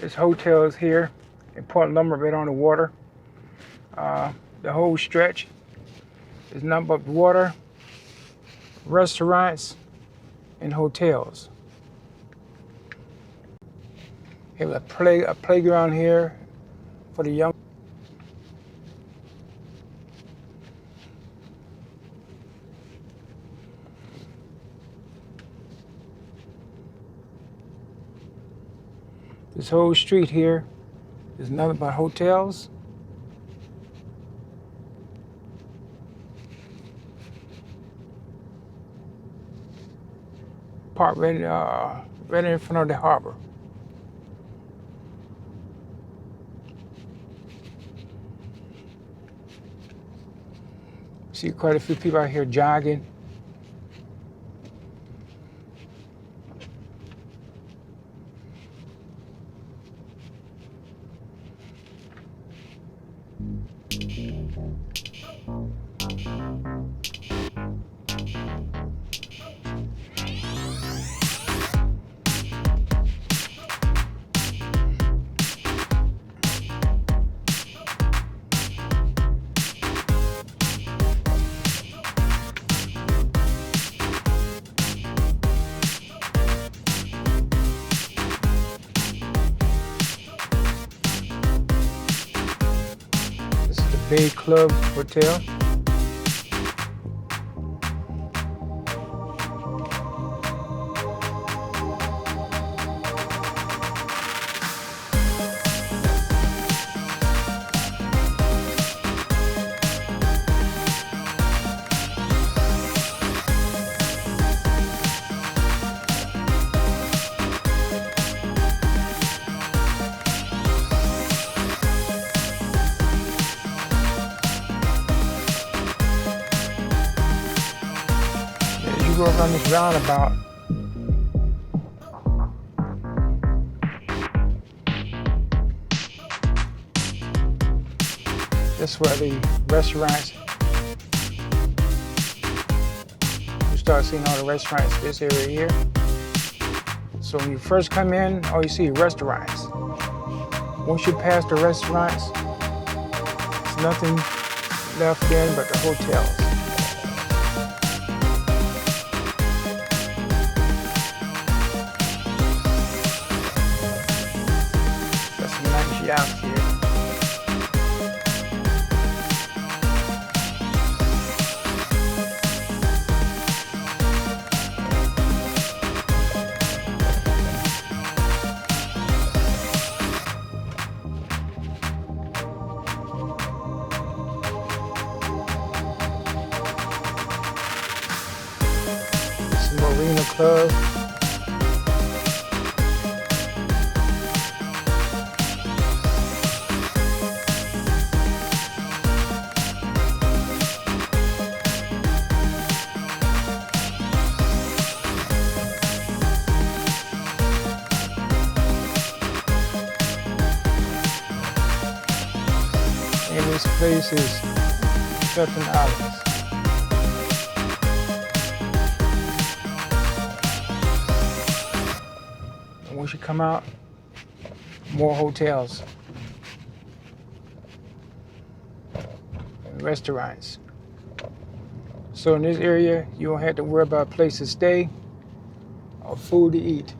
There's hotels here in Point Loma, right on the water. The whole stretch is nothing but water, restaurants, and hotels. Have a playground here for the young. This whole street here is nothing but hotels. Parked right in front of the harbor. See quite a few people out here jogging. Bay Club Hotel. You go around this roundabout. That's where the restaurants. You start seeing all the restaurants this area here. So when you first come in, all you see is restaurants. Once you pass the restaurants, there's nothing left then but the hotels. Out here. Some Marina Club. And this place is $7. And once you come out, more hotels and restaurants. So in this area, you don't have to worry about a place to stay or food to eat.